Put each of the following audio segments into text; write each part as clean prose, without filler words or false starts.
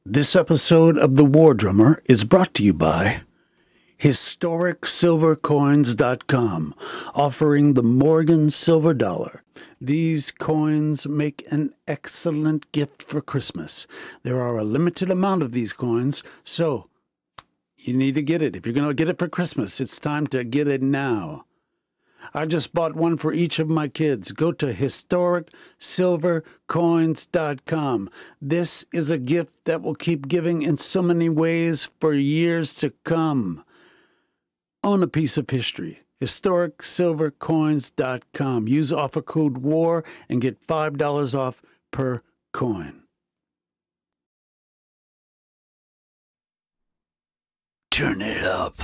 This episode of The War Drummer is brought to you by HistoricSilverCoins.com, offering the Morgan Silver Dollar. These coins make an excellent gift for Christmas. There are a limited amount of these coins, so you need to get it. If you're going to get it for Christmas, it's time to get it now. I just bought one for each of my kids. Go to HistoricSilverCoins.com. This is a gift that will keep giving in so many ways for years to come. Own a piece of history. HistoricSilverCoins.com. Use offer code WAR and get $5 off per coin. Turn it up.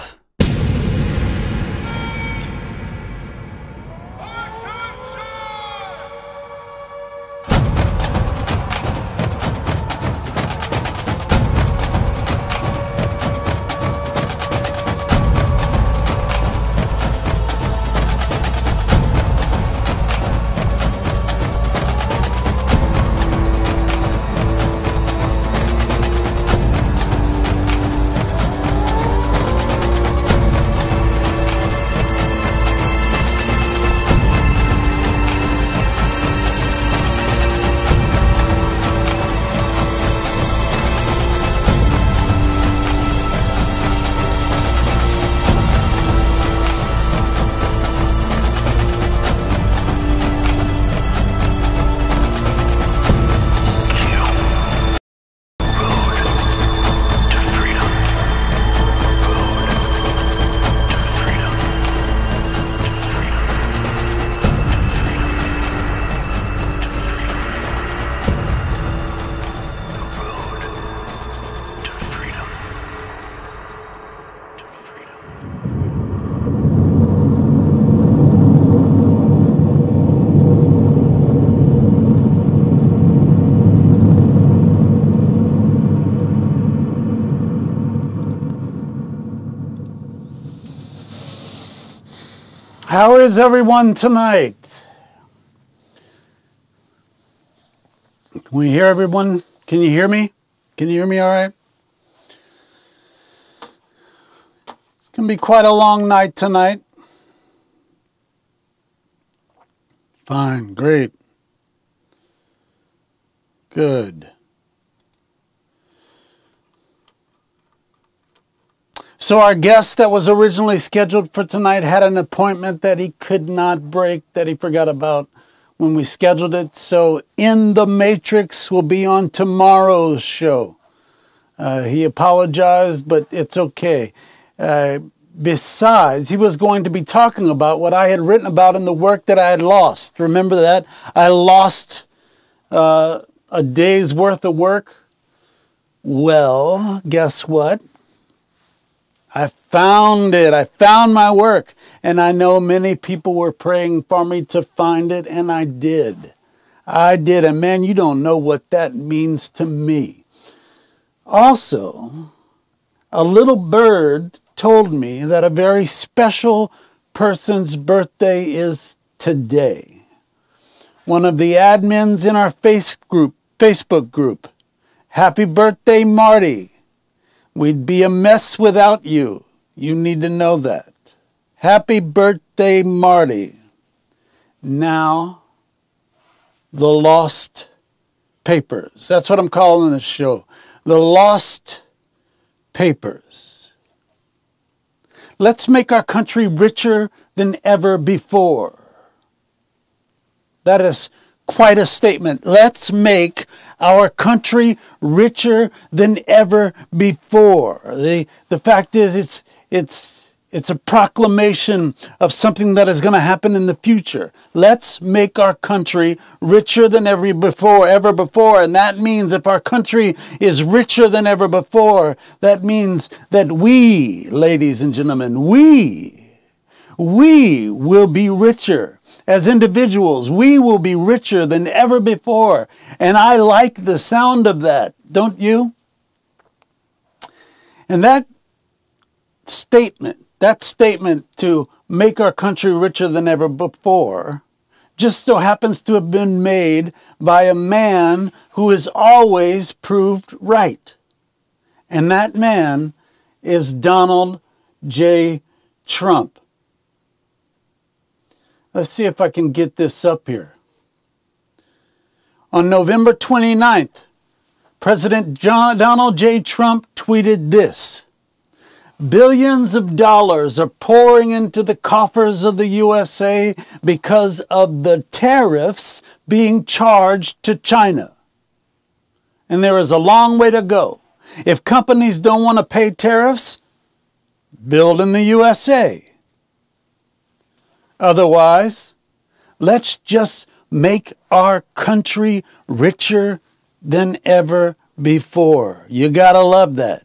How is everyone tonight? Can we hear everyone? Can you hear me? Can you hear me all right? It's going to be quite a long night tonight. Fine, great. Good. So our guest that was originally scheduled for tonight had an appointment that he could not break, that he forgot about when we scheduled it. So In the Matrix will be on tomorrow's show. He apologized, but it's okay. Besides, he was going to be talking about what I had written about in the work that I had lost. Remember that? I lost a day's worth of work. Well, guess what? I found it. I found my work. And I know many people were praying for me to find it, and I did. I did. And man, you don't know what that means to me. Also, a little bird told me that a very special person's birthday is today. One of the admins in our Facebook group. Happy birthday, Marty. We'd be a mess without you. You need to know that. Happy birthday, Marty. Now, the Lost Papers. That's what I'm calling this show. The Lost Papers. Let's make our country richer than ever before. That is quite a statement. Let's make our country richer than ever before. The fact is, it's a proclamation of something that is going to happen in the future. Let's make our country richer than ever before. And that means if our country is richer than ever before, that means that we, ladies and gentlemen, we will be richer. As individuals, we will be richer than ever before. And I like the sound of that, don't you? And that statement to make our country richer than ever before just so happens to have been made by a man who is always proved right. And that man is Donald J. Trump. Let's see if I can get this up here. On November 29th, President Donald J. Trump tweeted this: "Billions of dollars are pouring into the coffers of the USA because of the tariffs being charged to China. And there is a long way to go. If companies don't want to pay tariffs, build in the USA. Otherwise, let's just make our country richer than ever before." You gotta love that.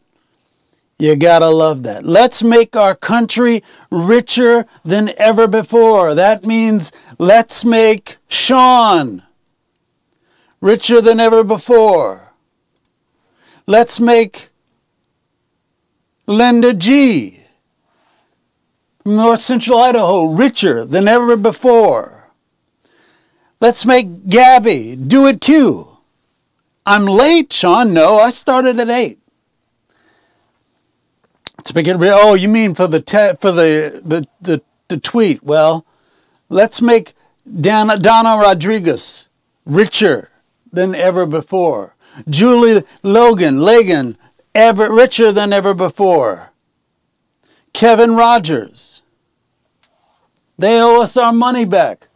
You gotta love that. Let's make our country richer than ever before. That means let's make Sean richer than ever before. Let's make Linda G. from North Central Idaho richer than ever before. Let's make Gabby do it Q. I'm late, Sean. No, I started at 8. Let's make it real. Oh, you mean for the tweet? Well, let's make Donna Rodriguez richer than ever before. Julie Lagan ever richer than ever before. Kevin Rogers, they owe us our money back.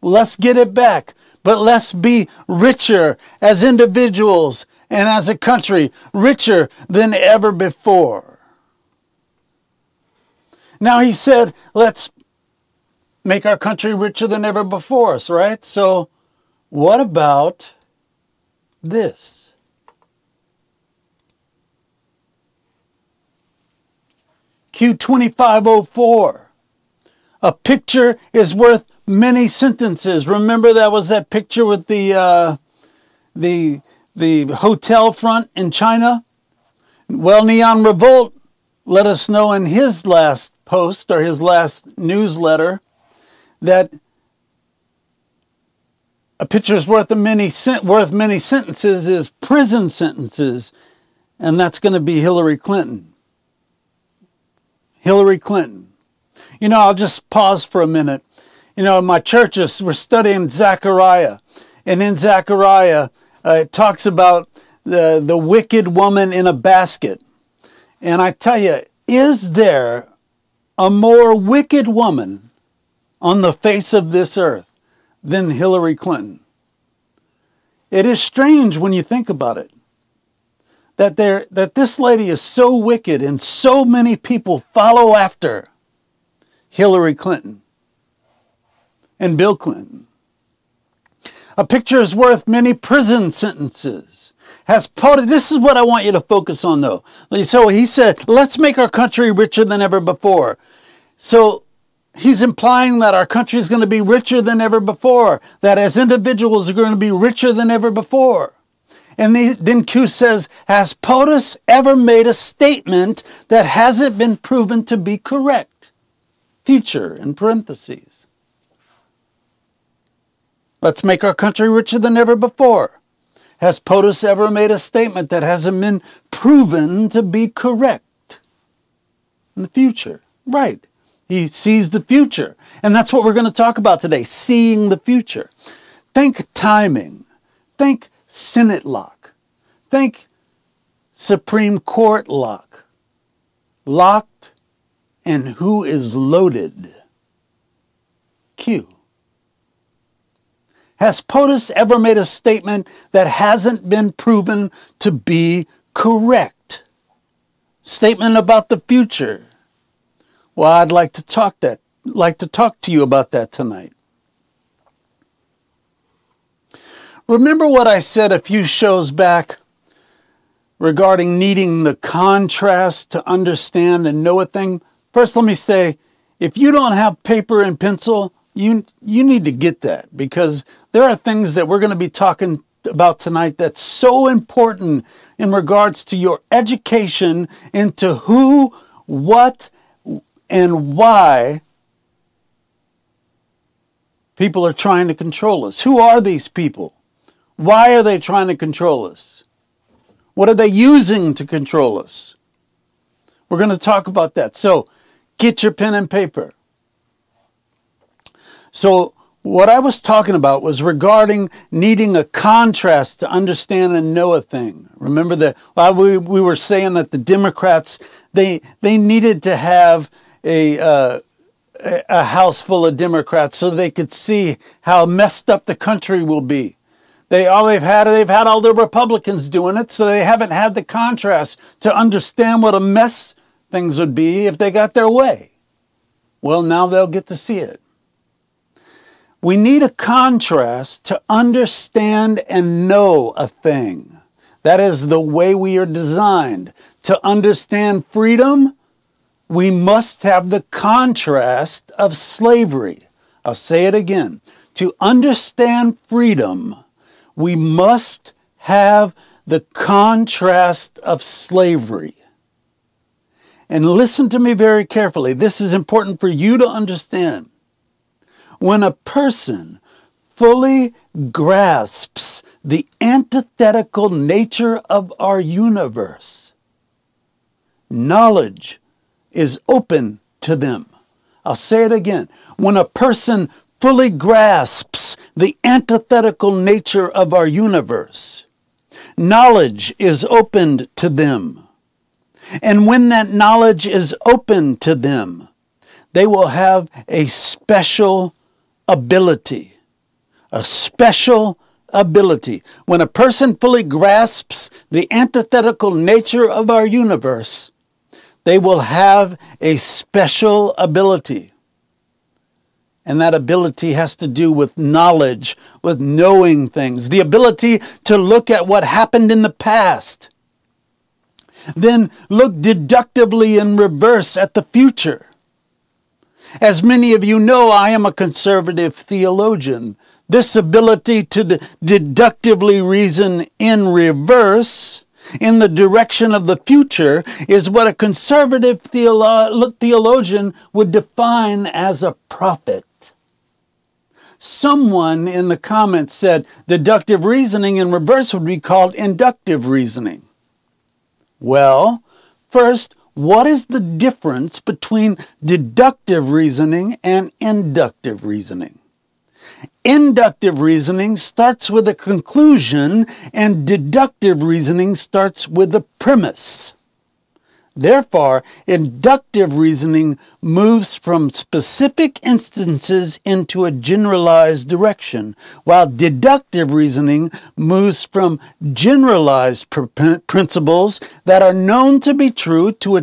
Let's get it back. But let's be richer as individuals and as a country, richer than ever before. Now he said, let's make our country richer than ever before, right? So what about this? Q2504. A picture is worth many sentences. Remember that was that picture with the hotel front in China? Well, Neon Revolt let us know in his last post or his last newsletter that a picture is worth many sentences is prison sentences, and that's going to be Hillary Clinton. Hillary Clinton. You know, I'll just pause for a minute. You know, my churches, we're studying Zechariah. And in Zechariah, it talks about the wicked woman in a basket. And I tell you, is there a more wicked woman on the face of this earth than Hillary Clinton? It is strange when you think about it. That this lady is so wicked and so many people follow after Hillary Clinton and Bill Clinton. A picture is worth many prison sentences. This is what I want you to focus on, though. So he said, let's make our country richer than ever before. So he's implying that our country is going to be richer than ever before, that as individuals are going to be richer than ever before. And then Q says, has POTUS ever made a statement that hasn't been proven to be correct? Future, in parentheses. Let's make our country richer than ever before. Has POTUS ever made a statement that hasn't been proven to be correct? In the future. Right. He sees the future. And that's what we're going to talk about today, seeing the future. Think timing. Think Senate lock. Think Supreme Court lock. Locked and who is loaded? Q. Has POTUS ever made a statement that hasn't been proven to be correct? Statement about the future. Well, I'd like to talk to you about that tonight. Remember what I said a few shows back regarding needing the contrast to understand and know a thing? First, let me say, if you don't have paper and pencil, you need to get that, because there are things that we're going to be talking about tonight that's so important in regards to your education into who, what, and why people are trying to control us. Who are these people? Why are they trying to control us? What are they using to control us? We're going to talk about that. So get your pen and paper. So what I was talking about was regarding needing a contrast to understand and know a thing. Remember that we were saying that the Democrats, they needed to have a house full of Democrats so they could see how messed up the country will be. They've had all the Republicans doing it, so they haven't had the contrast to understand what a mess things would be if they got their way. Well, now they'll get to see it. We need a contrast to understand and know a thing. That is the way we are designed. To understand freedom, we must have the contrast of slavery. I'll say it again. To understand freedom, we must have the contrast of slavery. And listen to me very carefully. This is important for you to understand. When a person fully grasps the antithetical nature of our universe, knowledge is open to them. I'll say it again. When a person fully grasps the antithetical nature of our universe, knowledge is opened to them. And when that knowledge is open to them, they will have a special ability. A special ability. When a person fully grasps the antithetical nature of our universe, they will have a special ability. And that ability has to do with knowledge, with knowing things. The ability to look at what happened in the past. Then look deductively in reverse at the future. As many of you know, I am a conservative theologian. This ability to deductively reason in reverse, in the direction of the future, is what a conservative theologian would define as a prophet. Someone in the comments said deductive reasoning in reverse would be called inductive reasoning. Well, first, what is the difference between deductive reasoning and inductive reasoning? Inductive reasoning starts with a conclusion, and deductive reasoning starts with a premise. Therefore, inductive reasoning moves from specific instances into a generalized direction, while deductive reasoning moves from generalized principles that are known to be true to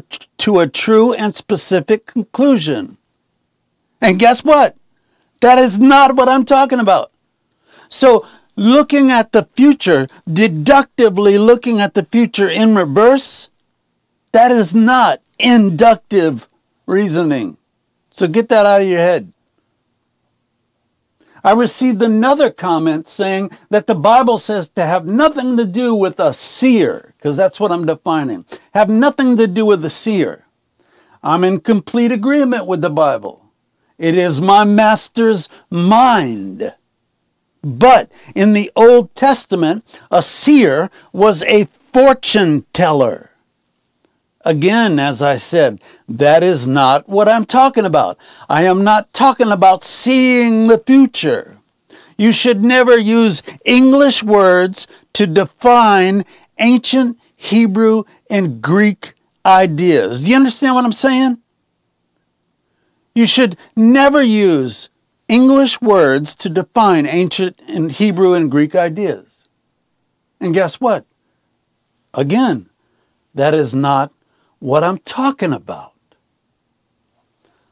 a true and specific conclusion. And guess what? That is not what I'm talking about. So, looking at the future, deductively looking at the future in reverse, that is not inductive reasoning. So get that out of your head. I received another comment saying that the Bible says to have nothing to do with a seer, because that's what I'm defining. Have nothing to do with a seer. I'm in complete agreement with the Bible. It is my master's mind. But in the Old Testament, a seer was a fortune teller. Again, as I said, that is not what I'm talking about. I am not talking about seeing the future. You should never use English words to define ancient Hebrew and Greek ideas. Do you understand what I'm saying? You should never use English words to define ancient and Hebrew and Greek ideas. And guess what? Again, that is not what I'm talking about.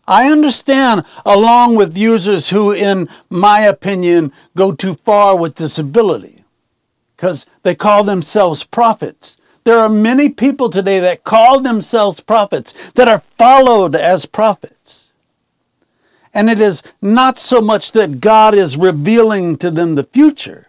I understand, along with users who, in my opinion, go too far with this ability, because they call themselves prophets. There are many people today that call themselves prophets, that are followed as prophets. And it is not so much that God is revealing to them the future.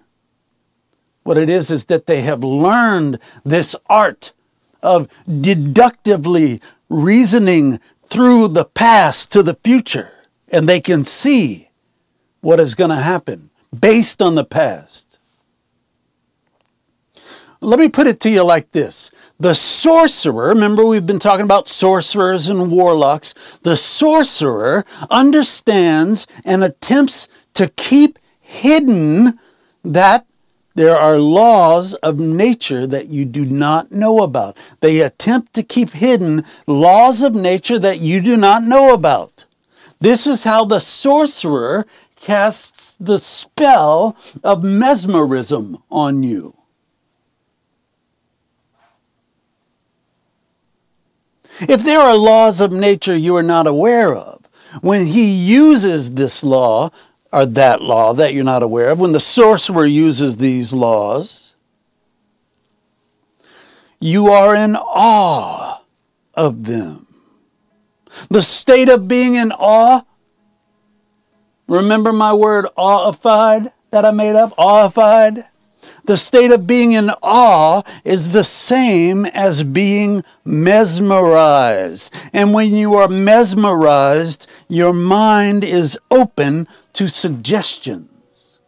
What it is that they have learned this art of deductively reasoning through the past to the future. And they can see what is going to happen based on the past. Let me put it to you like this. The sorcerer, remember we've been talking about sorcerers and warlocks. The sorcerer understands and attempts to keep hidden that there are laws of nature that you do not know about. They attempt to keep hidden laws of nature that you do not know about. This is how the sorcerer casts the spell of mesmerism on you. If there are laws of nature you are not aware of, when he uses this law, or that law that you're not aware of, when the sorcerer uses these laws, you are in awe of them. The state of being in awe, remember my word awified that I made up? Awified? The state of being in awe is the same as being mesmerized. And when you are mesmerized, your mind is open to suggestions.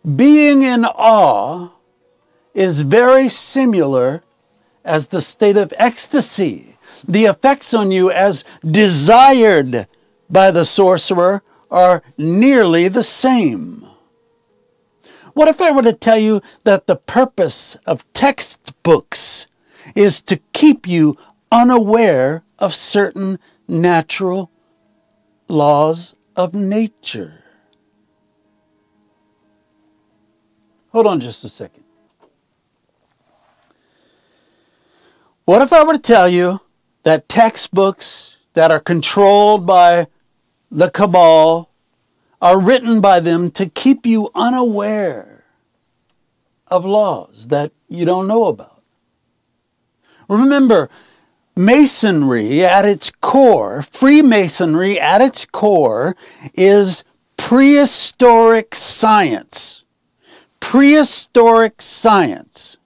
Being in awe is very similar as the state of ecstasy. The effects on you as desired by the sorcerer are nearly the same. What if I were to tell you that the purpose of textbooks is to keep you unaware of certain natural laws of nature? Hold on just a second. What if I were to tell you that textbooks that are controlled by the cabal are written by them to keep you unaware of laws that you don't know about? Remember, Masonry at its core, Freemasonry at its core, is prehistoric science. Prehistoric science.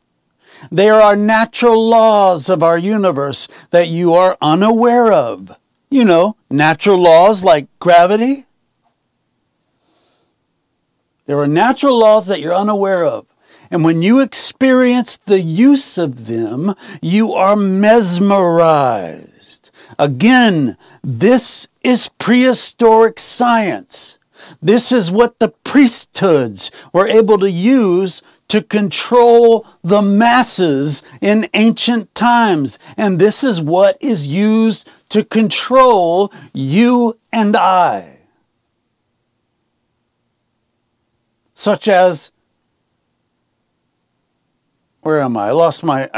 There are natural laws of our universe that you are unaware of. You know, natural laws like gravity. There are natural laws that you're unaware of. And when you experience the use of them, you are mesmerized. Again, this is prehistoric science. This is what the priesthoods were able to use to control the masses in ancient times. And this is what is used to control you and I. Such as, where am I? I lost my.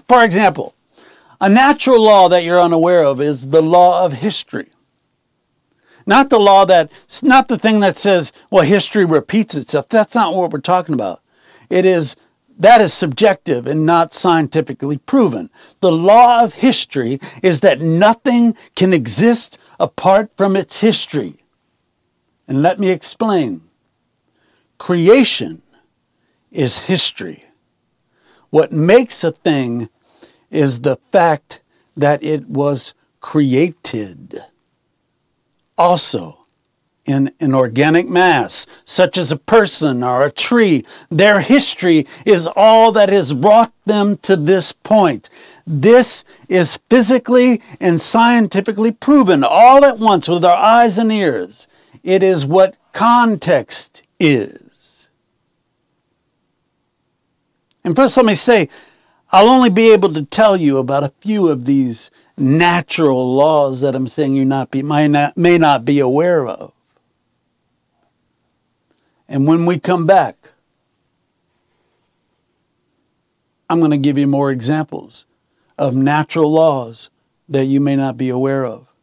For example, a natural law that you're unaware of is the law of history. Not the thing that says, well, history repeats itself. That's not what we're talking about. That is subjective and not scientifically proven. The law of history is that nothing can exist apart from its history. And let me explain. Creation is history. What makes a thing is the fact that it was created. Also, in an organic mass, such as a person or a tree, their history is all that has brought them to this point. This is physically and scientifically proven all at once with our eyes and ears. It is what context is. And first let me say, I'll only be able to tell you about a few of these natural laws that I'm saying you may not be aware of. And when we come back, I'm going to give you more examples of natural laws that you may not be aware of.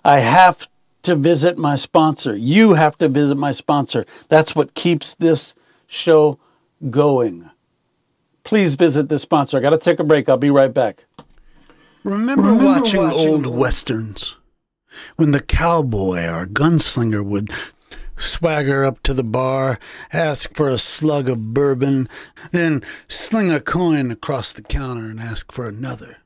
I have to visit my sponsor. You have to visit my sponsor. That's what keeps this show going. Please visit this sponsor. I got to take a break. I'll be right back. Remember watching old westerns when the cowboy or gunslinger would swagger up to the bar, ask for a slug of bourbon, then sling a coin across the counter and ask for another?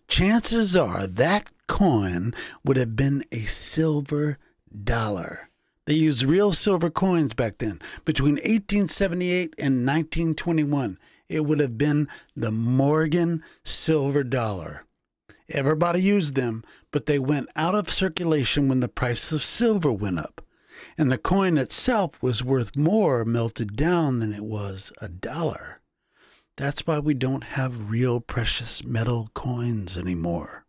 Chances are that coin would have been a silver dollar. They used real silver coins back then. Between 1878 and 1921, it would have been the Morgan silver dollar. Everybody used them, but they went out of circulation when the price of silver went up. And the coin itself was worth more melted down than it was a dollar. That's why we don't have real precious metal coins anymore.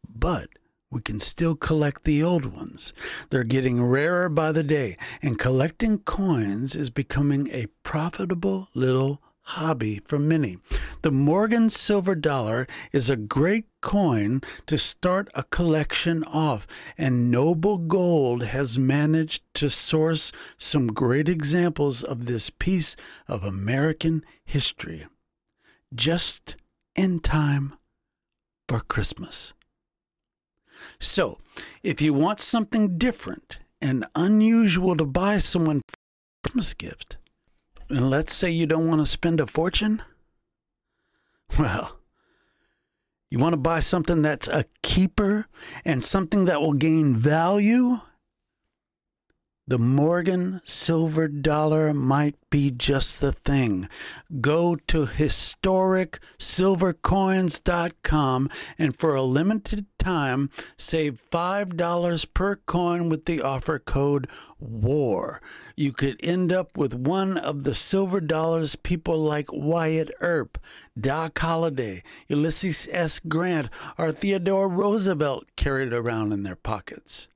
But we can still collect the old ones. They're getting rarer by the day, and collecting coins is becoming a profitable little hobby for many. The Morgan silver dollar is a great coin to start a collection off, and Noble Gold has managed to source some great examples of this piece of American history just in time for Christmas. So, if you want something different and unusual to buy someone for a Christmas gift, and let's say you don't want to spend a fortune, well, you want to buy something that's a keeper and something that will gain value, the Morgan silver dollar might be just the thing. Go to historicsilvercoins.com and for a limited time, save $5 per coin with the offer code WAR. You could end up with one of the silver dollars people like Wyatt Earp, Doc Holliday, Ulysses S. Grant, or Theodore Roosevelt carried around in their pockets.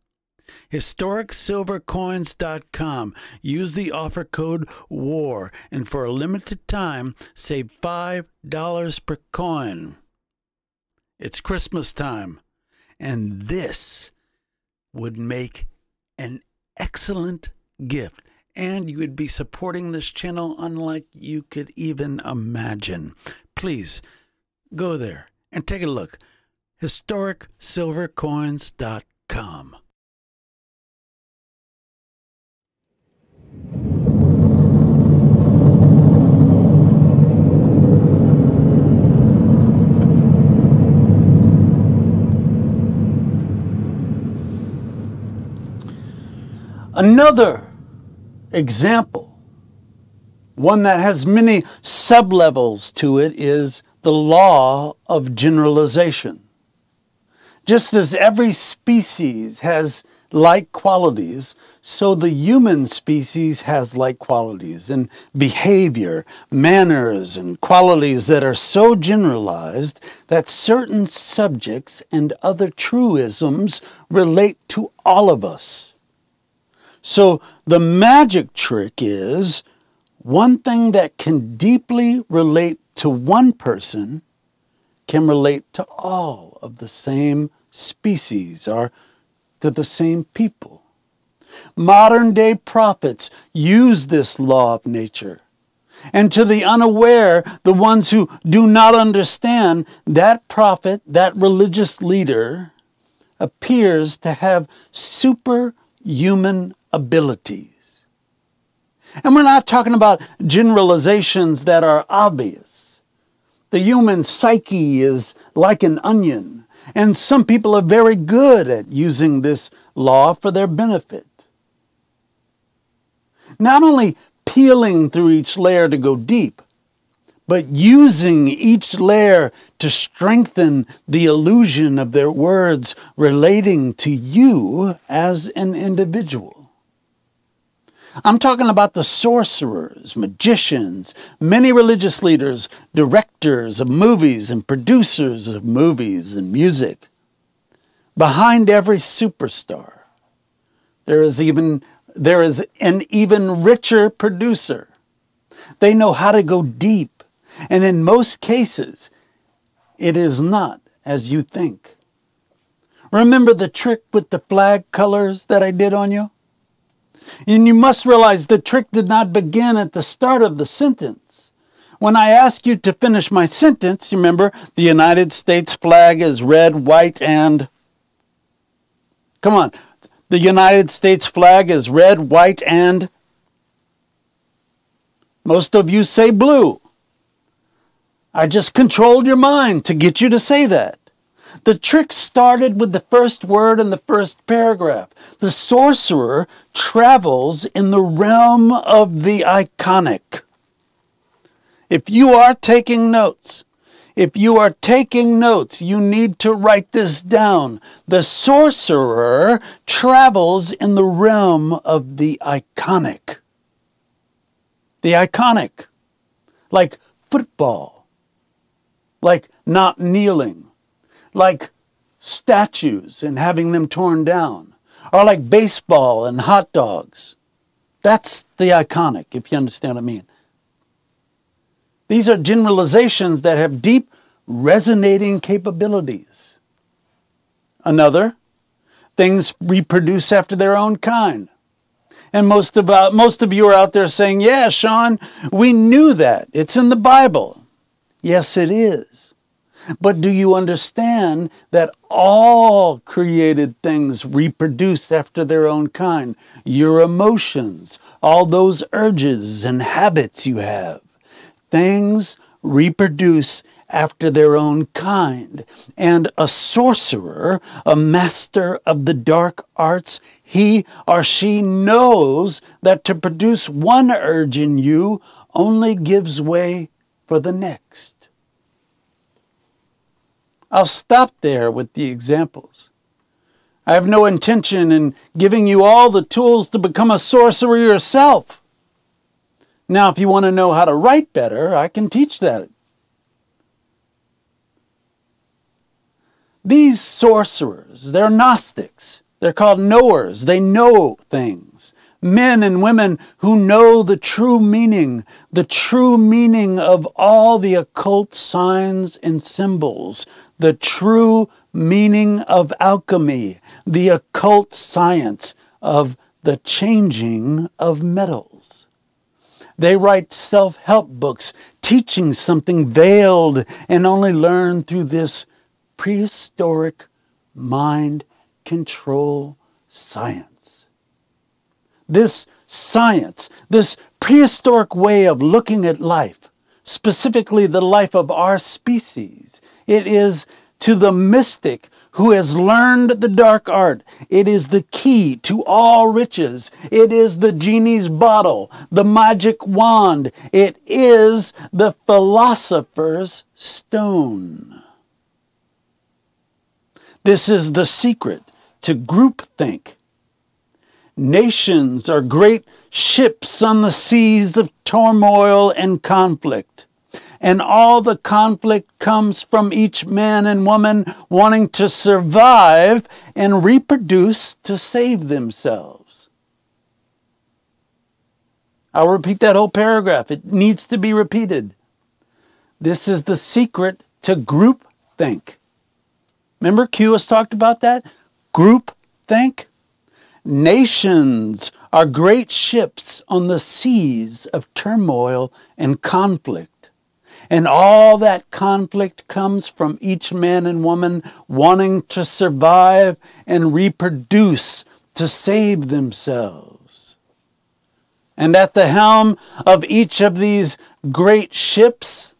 historicsilvercoins.com. Use the offer code WAR, and for a limited time, save $5 per coin. It's Christmas time, and this would make an excellent gift, and you would be supporting this channel unlike you could even imagine. Please go there and take a look. historicsilvercoins.com. Another example, one that has many sub-levels to it, is the law of generalization. Just as every species has like qualities, so the human species has like qualities and behavior, manners, and qualities that are so generalized that certain subjects and other truisms relate to all of us. So the magic trick is one thing that can deeply relate to one person can relate to all of the same species or to the same people. Modern day prophets use this law of nature. And to the unaware, the ones who do not understand, that prophet, that religious leader, appears to have superhuman abilities. And we're not talking about generalizations that are obvious. The human psyche is like an onion, and some people are very good at using this law for their benefit. Not only peeling through each layer to go deep, but using each layer to strengthen the illusion of their words relating to you as an individual. I'm talking about the sorcerers, magicians, many religious leaders, directors of movies and producers of movies and music. Behind every superstar, there is an even richer producer. They know how to go deep, and in most cases, it is not as you think. Remember the trick with the flag colors that I did on you? And you must realize the trick did not begin at the start of the sentence. When I asked you to finish my sentence, you remember the United States flag is red, white, and... Come on. The United States flag is red, white, and... Most of you say blue. I just controlled your mind to get you to say that. The trick started with the first word in the first paragraph. The sorcerer travels in the realm of the iconic. If you are taking notes, you need to write this down. The sorcerer travels in the realm of the iconic. The iconic, like football, like not kneeling, like statues and having them torn down, or like baseball and hot dogs. That's the iconic, if you understand what I mean. These are generalizations that have deep resonating capabilities. Another, things reproduce after their own kind. And most of you are out there saying, yeah, Sean, we knew that. It's in the Bible. Yes, it is. But do you understand that all created things reproduce after their own kind? Your emotions, all those urges and habits you have. Things reproduce after their own kind. And a sorcerer, a master of the dark arts, he or she knows that to produce one urge in you only gives way for the next. I'll stop there with the examples. I have no intention in giving you all the tools to become a sorcerer yourself. Now, if you want to know how to write better, I can teach that. These sorcerers, they're Gnostics. They're called knowers. They know things. Men and women who know the true meaning of all the occult signs and symbols, the true meaning of alchemy, the occult science of the changing of metals. They write self-help books teaching something veiled and only learned through this prehistoric mind control science. This science, this prehistoric way of looking at life, specifically the life of our species, it is to the mystic who has learned the dark art. It is the key to all riches. It is the genie's bottle, the magic wand. It is the philosopher's stone. This is the secret to groupthink. Nations are great ships on the seas of turmoil and conflict. And all the conflict comes from each man and woman wanting to survive and reproduce to save themselves. I'll repeat that whole paragraph. It needs to be repeated. This is the secret to groupthink. Remember Q has talked about that? Groupthink. Nations are great ships on the seas of turmoil and conflict. And all that conflict comes from each man and woman wanting to survive and reproduce to save themselves. And at the helm of each of these great ships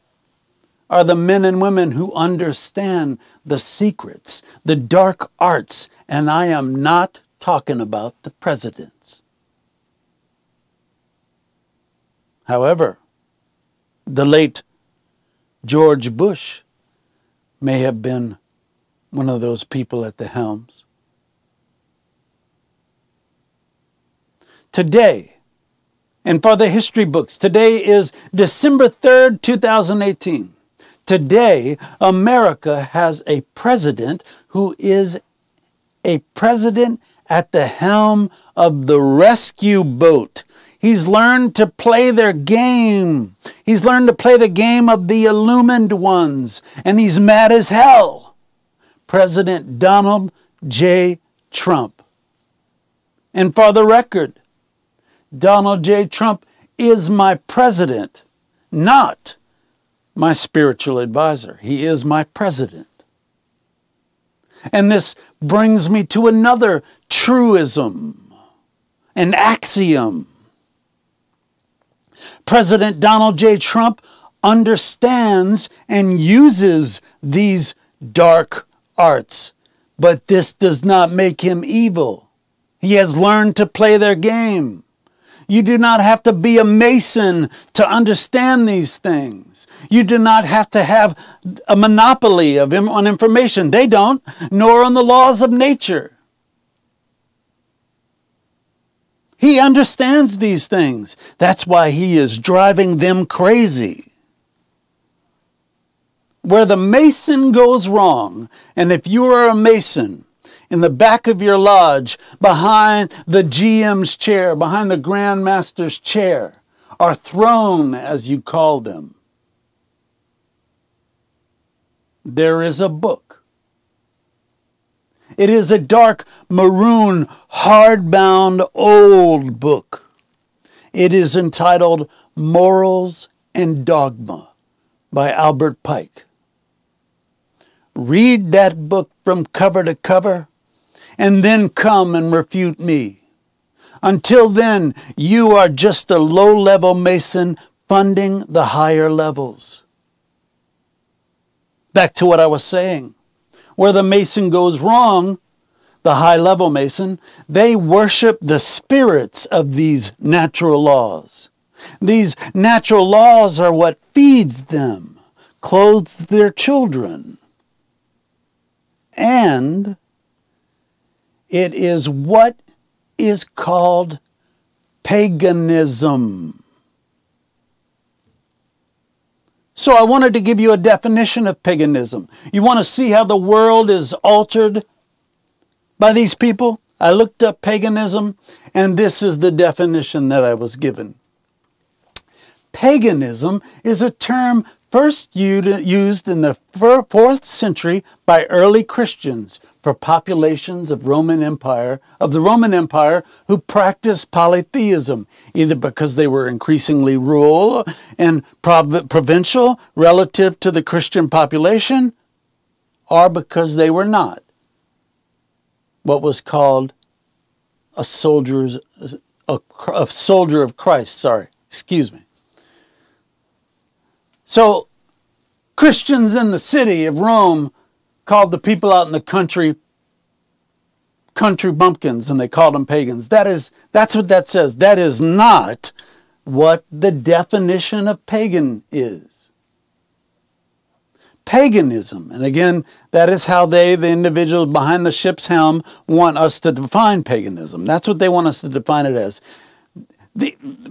are the men and women who understand the secrets, the dark arts, and I am not talking about the presidents. However, the late George Bush may have been one of those people at the helms. Today, and for the history books, today is December 3rd, 2018. Today, America has a president who is a president at the helm of the rescue boat. He's learned to play their game. He's learned to play the game of the illumined ones, and he's mad as hell. President Donald J. Trump. And for the record, Donald J. Trump is my president, not my spiritual advisor. He is my president. And this brings me to another truism, an axiom. President Donald J. Trump understands and uses these dark arts, but this does not make him evil. He has learned to play their game. You do not have to be a Mason to understand these things. You do not have to have a monopoly on information. They don't, nor on the laws of nature. He understands these things. That's why he is driving them crazy. Where the Mason goes wrong, and if you are a Mason, in the back of your lodge, behind the GM's chair, behind the Grand Master's chair, or throne, as you call them, there is a book. It is a dark maroon, hardbound old book. It is entitled Morals and Dogma by Albert Pike. Read that book from cover to cover, and then come and refute me. Until then, you are just a low-level Mason funding the higher levels. Back to what I was saying. Where the Mason goes wrong, the high-level Mason, they worship the spirits of these natural laws. These natural laws are what feeds them, clothes their children, and it is what is called paganism. So I wanted to give you a definition of paganism. You want to see how the world is altered by these people? I looked up paganism, and this is the definition that I was given. Paganism is a term first used in the 4th century by early Christians for populations of the Roman Empire who practiced polytheism, either because they were increasingly rural and provincial relative to the Christian population, or because they were not what was called a soldier of Christ. So Christians in the city of Rome called the people out in the country bumpkins, and they called them pagans. That's what that says. That is not what the definition of pagan is. Paganism, and again, that is how the individuals behind the ship's helm, want us to define paganism. That's what they want us to define it as.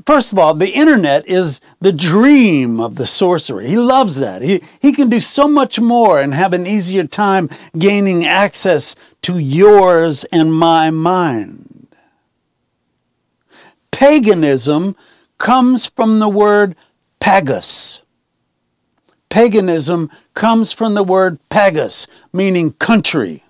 First of all, the internet is the dream of the sorcerer. He loves that. He can do so much more and have an easier time gaining access to yours and my mind. Paganism comes from the word pagus. Paganism comes from the word pagus, meaning country.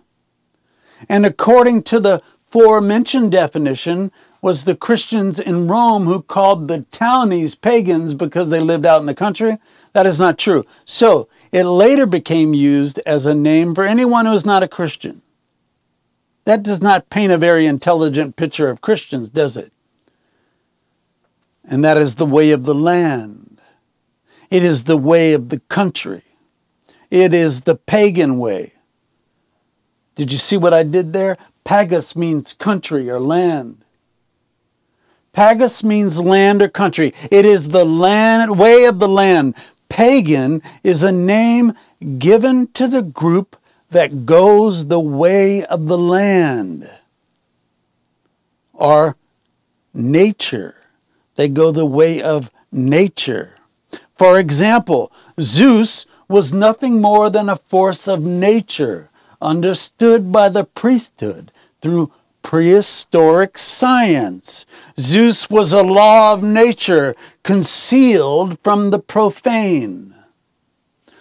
And according to the aforementioned definition, was the Christians in Rome who called the townies pagans because they lived out in the country? That is not true. So it later became used as a name for anyone who is not a Christian. That does not paint a very intelligent picture of Christians, does it? And that is the way of the land. It is the way of the country. It is the pagan way. Did you see what I did there? Pagus means country or land. Pagus means land or country. It is the land, way of the land. Pagan is a name given to the group that goes the way of the land. Or nature. They go the way of nature. For example, Zeus was nothing more than a force of nature, understood by the priesthood through prehistoric science. Zeus was a law of nature concealed from the profane.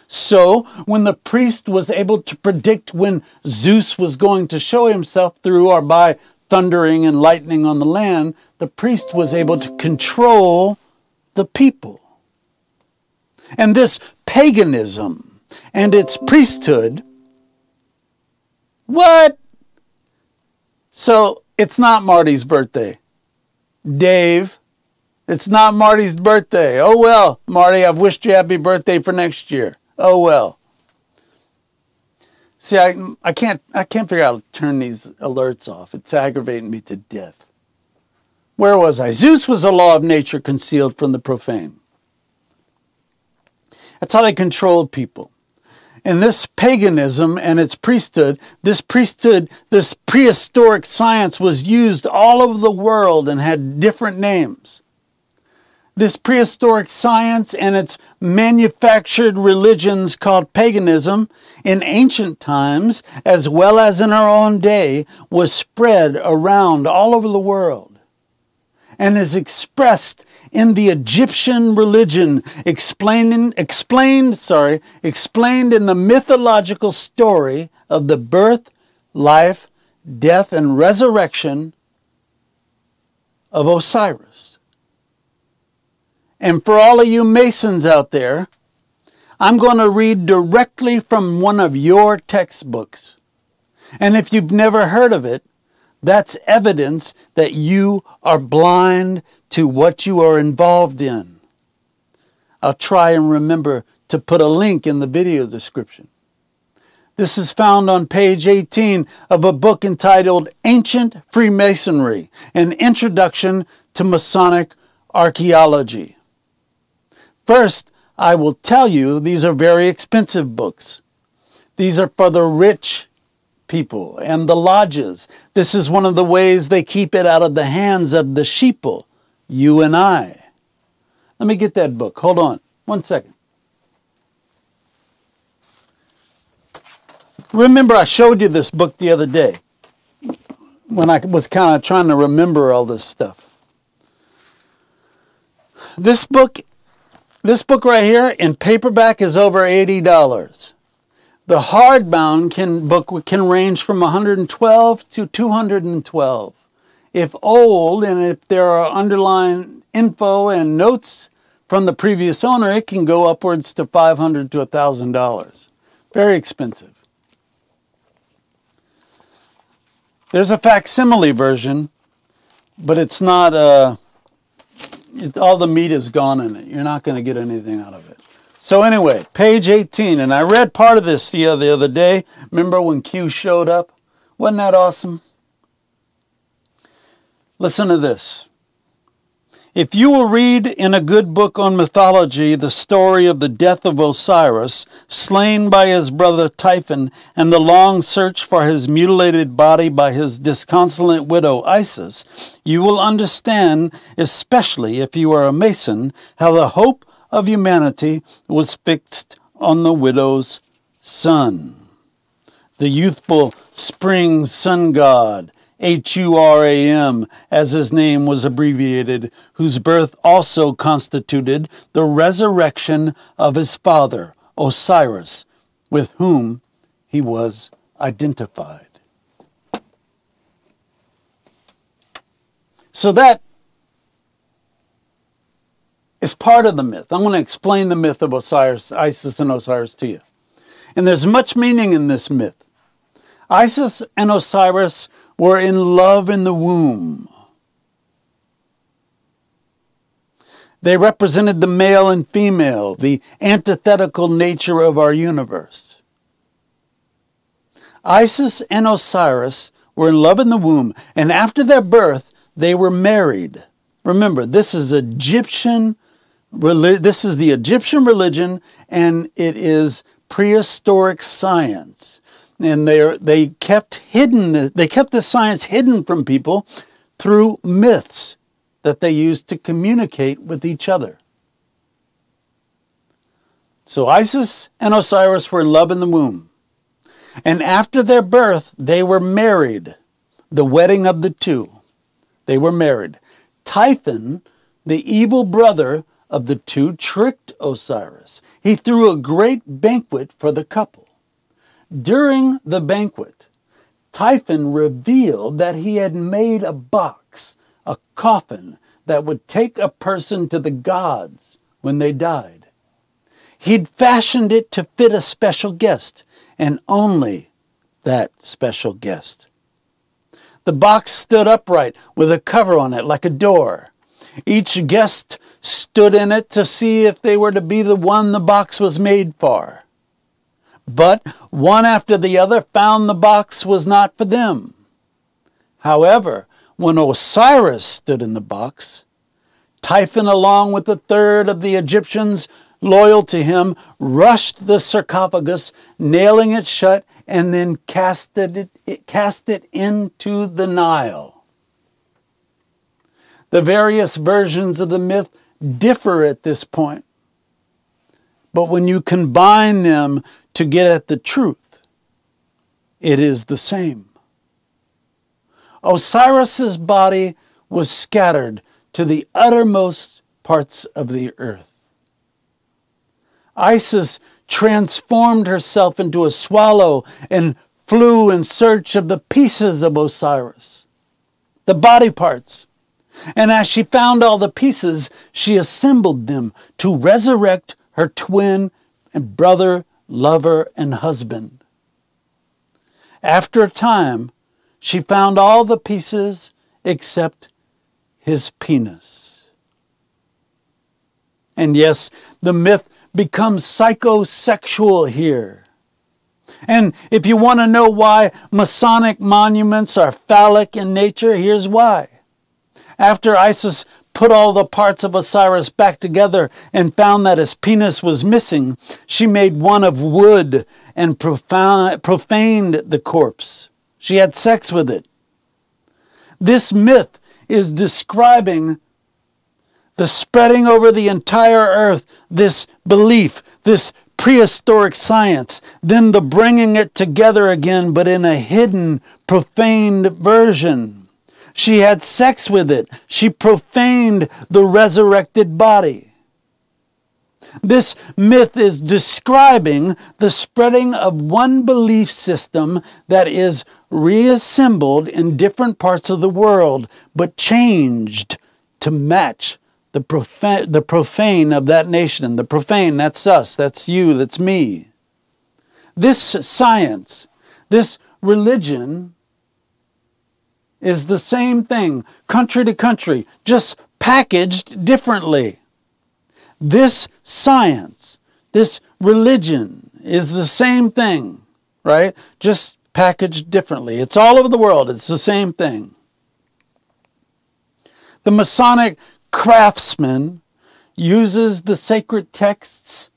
So, when the priest was able to predict when Zeus was going to show himself through or by thundering and lightning on the land, the priest was able to control the people. And this paganism and its priesthood, what? So, it's not Marty's birthday. Dave, it's not Marty's birthday. Oh well, Marty, I've wished you happy birthday for next year. Oh well. See, I can't figure out how to turn these alerts off. It's aggravating me to death. Where was I? Zeus was a law of nature concealed from the profane. That's how they controlled people. And this paganism and its priesthood, this prehistoric science was used all over the world and had different names. This prehistoric science and its manufactured religions called paganism in ancient times, as well as in our own day, was spread around all over the world and is expressed in the Egyptian religion, explained in the mythological story of the birth, life, death, and resurrection of Osiris. And for all of you Masons out there, I'm going to read directly from one of your textbooks. And if you've never heard of it, that's evidence that you are blind to what you are involved in. I'll try and remember to put a link in the video description. This is found on page 18 of a book entitled Ancient Freemasonry, An Introduction to Masonic Archaeology. First, I will tell you these are very expensive books. These are for the rich people and the lodges. This is one of the ways they keep it out of the hands of the sheeple, you and I. Let me get that book. Hold on 1 second. Remember, I showed you this book the other day when I was kind of trying to remember all this stuff. This book right here in paperback is over $80. The hardbound book can range from $112 to $212. If old and if there are underlying info and notes from the previous owner, it can go upwards to $500 to $1,000. Very expensive. There's a facsimile version, but it's not all the meat is gone in it. You're not going to get anything out of it. So anyway, page 18, and I read part of this the other day. Remember when Q showed up? Wasn't that awesome? Listen to this. If you will read in a good book on mythology the story of the death of Osiris, slain by his brother Typhon, and the long search for his mutilated body by his disconsolate widow Isis, you will understand, especially if you are a Mason, how the hope of humanity was fixed on the widow's son. The youthful spring sun god, Huram, as his name was abbreviated, whose birth also constituted the resurrection of his father, Osiris, with whom he was identified. So that is part of the myth. I'm going to explain the myth of Osiris, Isis and Osiris to you. And there's much meaning in this myth. Isis and Osiris were in love in the womb. They represented the male and female, the antithetical nature of our universe. Isis and Osiris were in love in the womb, and after their birth, they were married. Remember, this is the Egyptian religion, and it is prehistoric science. And they kept this science hidden from people through myths that they used to communicate with each other. So Isis and Osiris were in love in the womb. And after their birth, they were married. The wedding of the two. They were married. Typhon, the evil brother of the two, tricked Osiris. He threw a great banquet for the couple. During the banquet, Typhon revealed that he had made a box, a coffin, that would take a person to the gods when they died. He'd fashioned it to fit a special guest, and only that special guest. The box stood upright with a cover on it like a door. Each guest stood in it to see if they were to be the one the box was made for. but one after the other found the box was not for them. However, when Osiris stood in the box, Typhon, along with a third of the Egyptians loyal to him, rushed the sarcophagus, nailing it shut, and then cast it into the Nile. The various versions of the myth differ at this point, but when you combine them to get at the truth, it is the same. Osiris's body was scattered to the uttermost parts of the earth. Isis transformed herself into a swallow and flew in search of the pieces of Osiris, the body parts. And as she found all the pieces, she assembled them to resurrect her twin and brother, lover, and husband. After a time, she found all the pieces except his penis. And yes, the myth becomes psychosexual here. And if you want to know why Masonic monuments are phallic in nature, here's why. After Isis put all the parts of Osiris back together and found that his penis was missing, she made one of wood and profaned the corpse. She had sex with it. This myth is describing the spreading over the entire earth, this belief, this prehistoric science, then the bringing it together again, but in a hidden, profaned version. She had sex with it. She profaned the resurrected body. This myth is describing the spreading of one belief system that is reassembled in different parts of the world, but changed to match the profane of that nation. The profane, that's us, that's you, that's me. This science, this religion is the same thing, country to country, just packaged differently. This science, this religion is the same thing, right? Just packaged differently. It's all over the world. It's the same thing. The Masonic craftsman uses the sacred texts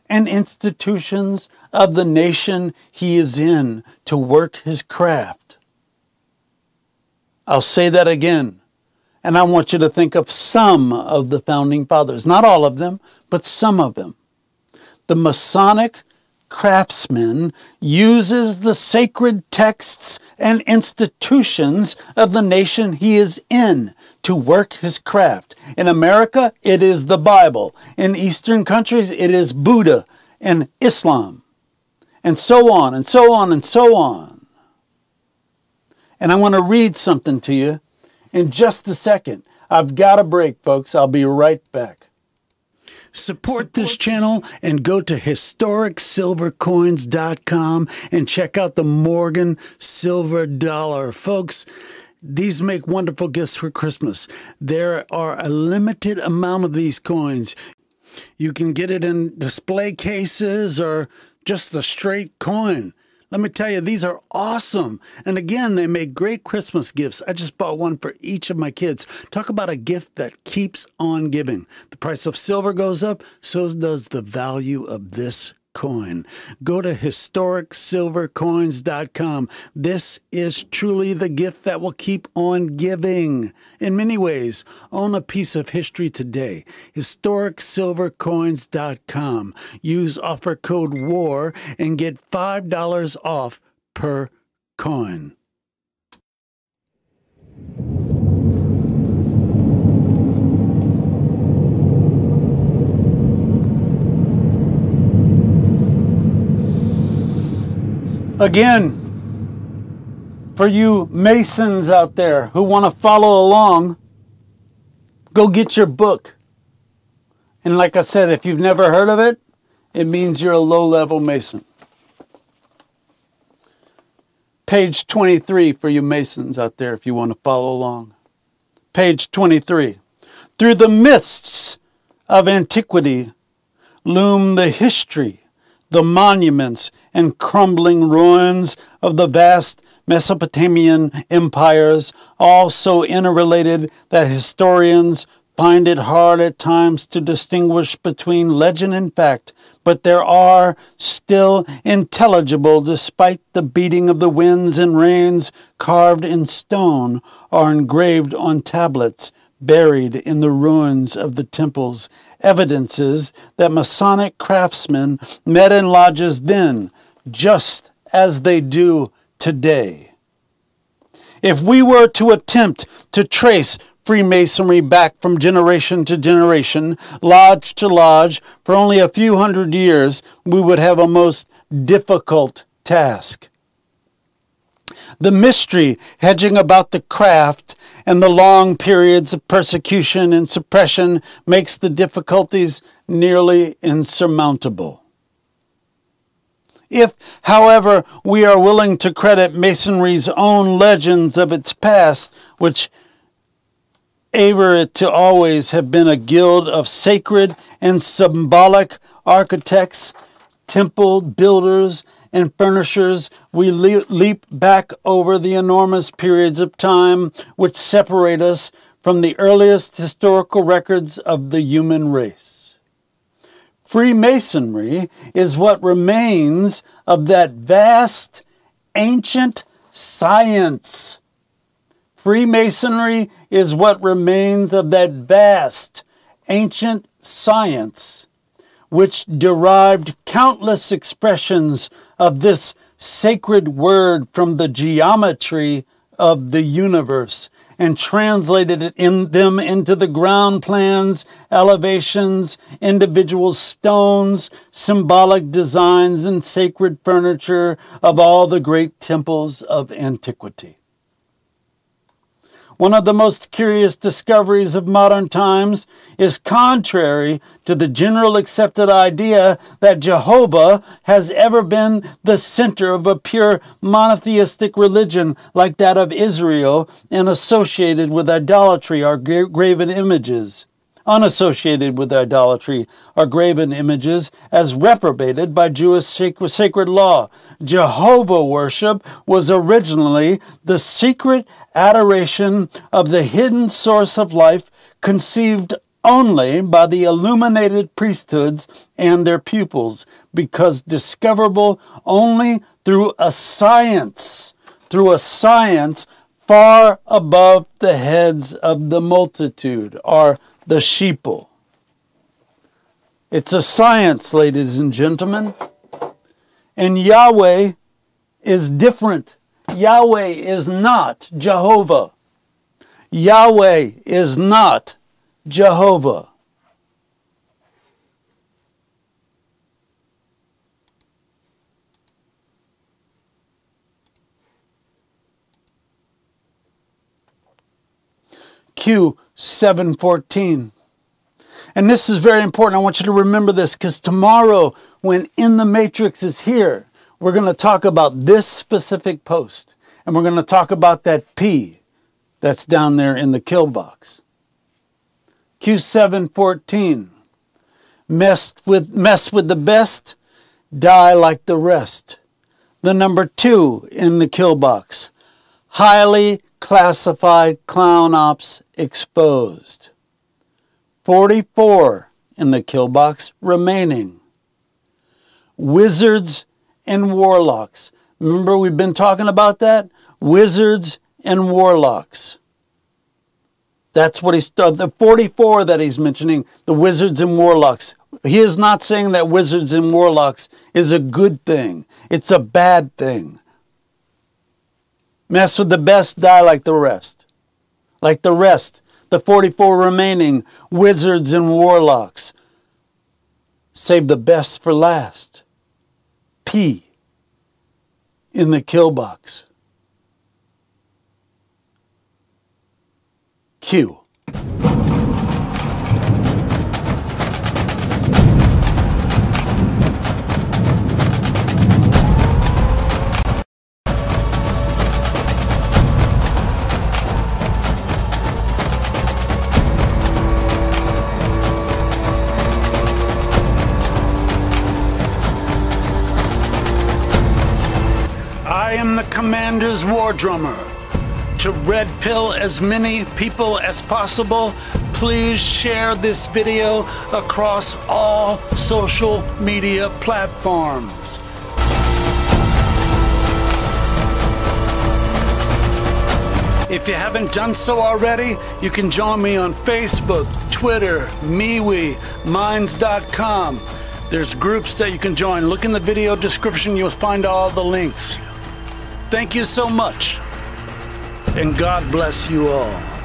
and institutions of the nation he is in to work his craft. I'll say that again. And I want you to think of some of the founding fathers. Not all of them, but some of them. The Masonic craftsman uses the sacred texts and institutions of the nation he is in to work his craft. In America, it is the Bible. In Eastern countries, it is Buddha and Islam. And so on, and so on, and so on. And I want to read something to you in just a second. I've got a break, folks. I'll be right back. Support this channel and go to historicsilvercoins.com and check out the Morgan Silver Dollar. Folks, these make wonderful gifts for Christmas. There are a limited amount of these coins. You can get it in display cases or just a straight coin. Let me tell you, these are awesome. And again, they make great Christmas gifts. I just bought one for each of my kids. Talk about a gift that keeps on giving. The price of silver goes up, so does the value of this coin. Go to historicsilvercoins.com. This is truly the gift that will keep on giving. In many ways, own a piece of history today. historicsilvercoins.com. Use offer code WAR and get $5 off per coin. Again, for you Masons out there who want to follow along, go get your book. And like I said, if you've never heard of it, it means you're a low-level Mason. Page 23 for you Masons out there if you want to follow along. Page 23. Through the mists of antiquity loom the history, the monuments and crumbling ruins of the vast Mesopotamian empires, all so interrelated that historians find it hard at times to distinguish between legend and fact, but there are still intelligible despite the beating of the winds and rains, carved in stone or engraved on tablets, buried in the ruins of the temples, evidences that Masonic craftsmen met in lodges then, just as they do today. If we were to attempt to trace Freemasonry back from generation to generation, lodge to lodge, for only a few hundred years, we would have a most difficult task. The mystery hedging about the craft and the long periods of persecution and suppression makes the difficulties nearly insurmountable. If, however, we are willing to credit Masonry's own legends of its past, which aver it to always have been a guild of sacred and symbolic architects, temple builders, and furnishers, we leap back over the enormous periods of time which separate us from the earliest historical records of the human race. Freemasonry is what remains of that vast, ancient science. Freemasonry is what remains of that vast, ancient science, which derived countless expressions of this sacred word from the geometry of the universe and translated them into the ground plans, elevations, individual stones, symbolic designs, and sacred furniture of all the great temples of antiquity. One of the most curious discoveries of modern times is contrary to the general accepted idea that Jehovah has ever been the center of a pure monotheistic religion like that of Israel and associated with idolatry or graven images. Unassociated with idolatry are graven images as reprobated by Jewish sacred law. Jehovah worship was originally the secret adoration of the hidden source of life, conceived only by the illuminated priesthoods and their pupils, because discoverable only through a science far above the heads of the multitude, or the sheeple. It's a science, ladies and gentlemen. And Yahweh is different. Yahweh is not Jehovah. Yahweh is not Jehovah. Q 7:14. And this is very important. I want you to remember this, because tomorrow, when In the Matrix is here, we're going to talk about this specific post. And we're going to talk about that P that's down there in the kill box. Q 7:14. Mess with the best, die like the rest. The number 2 in the kill box. Highly classified clown ops exposed. 44 in the kill box remaining. Wizards and warlocks. Remember, we've been talking about that? Wizards and warlocks. That's what he's done. The 44 that he's mentioning, the wizards and warlocks. He is not saying that wizards and warlocks is a good thing. It's a bad thing. Mess with the best, die like the rest. Like the rest, the 44 remaining wizards and warlocks. Save the best for last. P in the kill box. Q. I am the Commander's War Drummer. To red pill as many people as possible, please share this video across all social media platforms. If you haven't done so already, you can join me on Facebook, Twitter, MeWe, Minds.com. There's groups that you can join. Look in the video description, you'll find all the links. Thank you so much, and God bless you all.